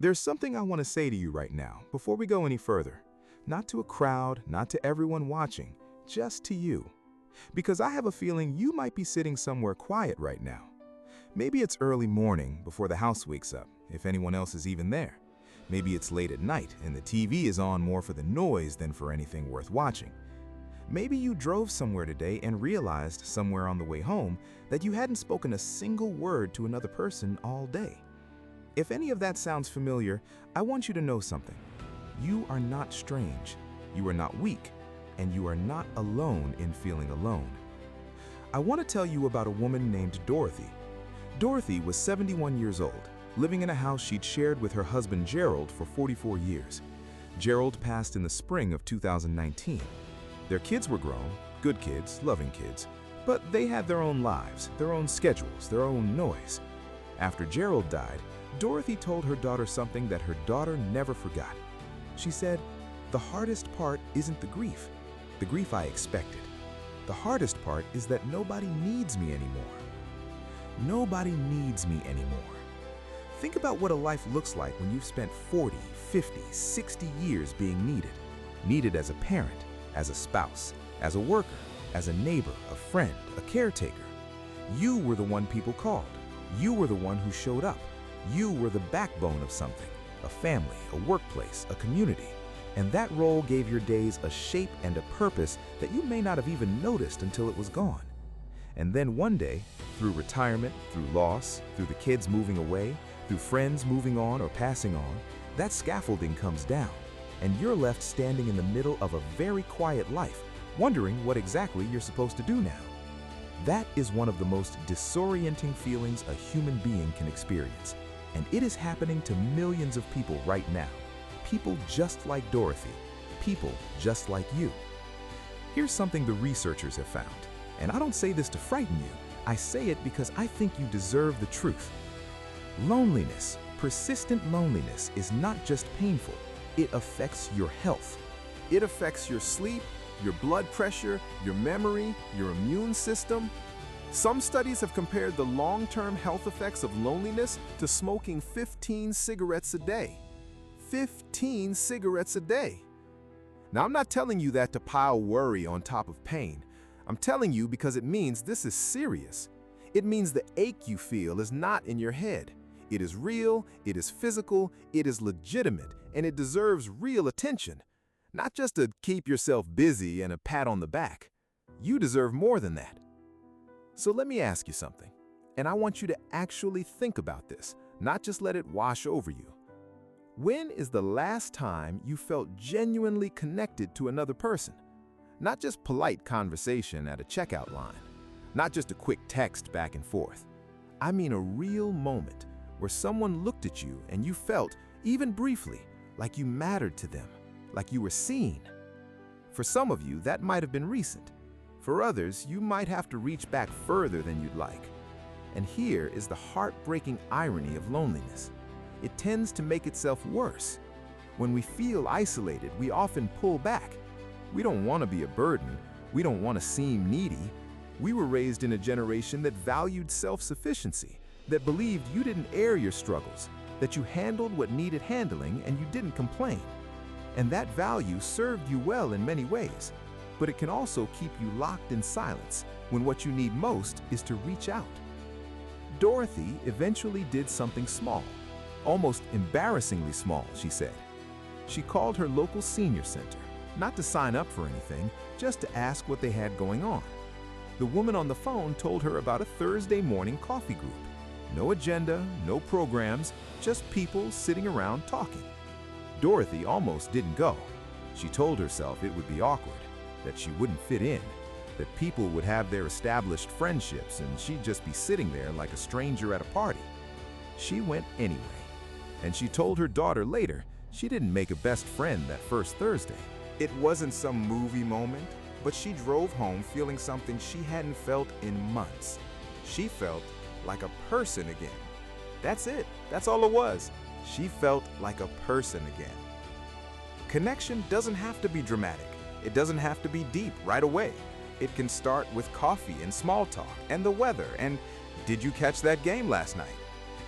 There's something I want to say to you right now before we go any further. Not to a crowd, not to everyone watching, just to you. Because I have a feeling you might be sitting somewhere quiet right now. Maybe it's early morning before the house wakes up, if anyone else is even there. Maybe it's late at night and the TV is on more for the noise than for anything worth watching. Maybe you drove somewhere today and realized somewhere on the way home that you hadn't spoken a single word to another person all day. If any of that sounds familiar, I want you to know something. You are not strange, you are not weak, and you are not alone in feeling alone. I want to tell you about a woman named Dorothy. Dorothy was 71 years old, living in a house she'd shared with her husband Gerald for 44 years. Gerald passed in the spring of 2019. Their kids were grown, good kids, loving kids, but they had their own lives, their own schedules, their own noise. After Gerald died, Dorothy told her daughter something that her daughter never forgot. She said, "The hardest part isn't the grief I expected. The hardest part is that nobody needs me anymore. Nobody needs me anymore." Think about what a life looks like when you've spent 40, 50, 60 years being needed. Needed as a parent, as a spouse, as a worker, as a neighbor, a friend, a caretaker. You were the one people called. You were the one who showed up. You were the backbone of something, a family, a workplace, a community. And that role gave your days a shape and a purpose that you may not have even noticed until it was gone. And then one day, through retirement, through loss, through the kids moving away, through friends moving on or passing on, that scaffolding comes down, and you're left standing in the middle of a very quiet life, wondering what exactly you're supposed to do now. That is one of the most disorienting feelings a human being can experience, and it is happening to millions of people right now. People just like Dorothy, people just like you. Here's something the researchers have found, and I don't say this to frighten you, I say it because I think you deserve the truth. Loneliness, persistent loneliness, is not just painful, it affects your health. It affects your sleep, your blood pressure, your memory, your immune system. Some studies have compared the long-term health effects of loneliness to smoking 15 cigarettes a day. 15 cigarettes a day. Now, I'm not telling you that to pile worry on top of pain. I'm telling you because it means this is serious. It means the ache you feel is not in your head. It is real, it is physical, it is legitimate, and it deserves real attention. Not just to keep yourself busy and a pat on the back. You deserve more than that. So let me ask you something, and I want you to actually think about this, not just let it wash over you. When is the last time you felt genuinely connected to another person? Not just polite conversation at a checkout line, not just a quick text back and forth. I mean a real moment where someone looked at you and you felt, even briefly, like you mattered to them, like you were seen. For some of you, that might have been recent. For others, you might have to reach back further than you'd like. And here is the heartbreaking irony of loneliness. It tends to make itself worse. When we feel isolated, we often pull back. We don't want to be a burden. We don't want to seem needy. We were raised in a generation that valued self-sufficiency, that believed you didn't air your struggles, that you handled what needed handling and you didn't complain. And that value served you well in many ways, but it can also keep you locked in silence when what you need most is to reach out. Dorothy eventually did something small, almost embarrassingly small, she said. She called her local senior center, not to sign up for anything, just to ask what they had going on. The woman on the phone told her about a Thursday morning coffee group. No agenda, no programs, just people sitting around talking. Dorothy almost didn't go. She told herself it would be awkward, that she wouldn't fit in, that people would have their established friendships and she'd just be sitting there like a stranger at a party. She went anyway, and she told her daughter later she didn't make a best friend that first Thursday. It wasn't some movie moment, but she drove home feeling something she hadn't felt in months. She felt like a person again. That's it. That's all it was. She felt like a person again. Connection doesn't have to be dramatic. It doesn't have to be deep right away. It can start with coffee and small talk and the weather and did you catch that game last night?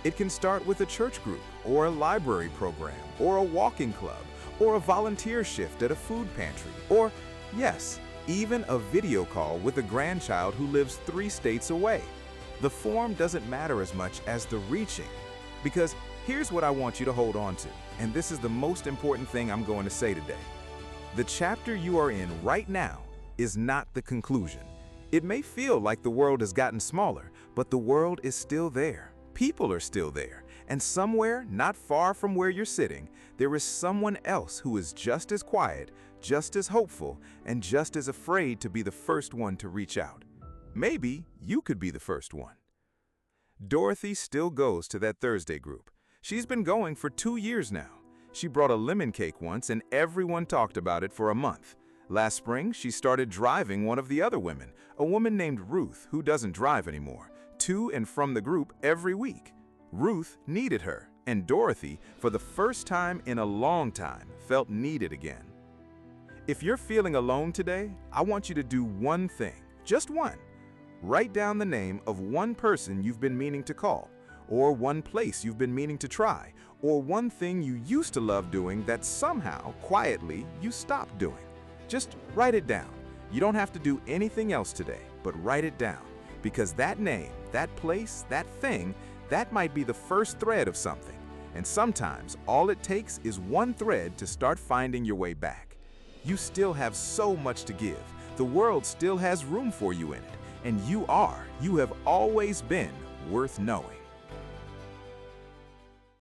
It can start with a church group, or a library program, or a walking club, or a volunteer shift at a food pantry, or, yes, even a video call with a grandchild who lives 3 states away. The form doesn't matter as much as the reaching, because here's what I want you to hold on to, and this is the most important thing I'm going to say today. The chapter you are in right now is not the conclusion. It may feel like the world has gotten smaller, but the world is still there. People are still there, and somewhere not far from where you're sitting, there is someone else who is just as quiet, just as hopeful, and just as afraid to be the first one to reach out. Maybe you could be the first one. Dorothy still goes to that Thursday group. She's been going for 2 years now. She brought a lemon cake once and everyone talked about it for a month. Last spring, she started driving one of the other women, a woman named Ruth who doesn't drive anymore, to and from the group every week. Ruth needed her, and Dorothy, for the first time in a long time, felt needed again. If you're feeling alone today, I want you to do one thing, just one. Write down the name of one person you've been meaning to call, or one place you've been meaning to try, or one thing you used to love doing that somehow, quietly, you stopped doing. Just write it down. You don't have to do anything else today, but write it down. Because that name, that place, that thing, that might be the first thread of something. And sometimes all it takes is one thread to start finding your way back. You still have so much to give. The world still has room for you in it. And you have always been worth knowing.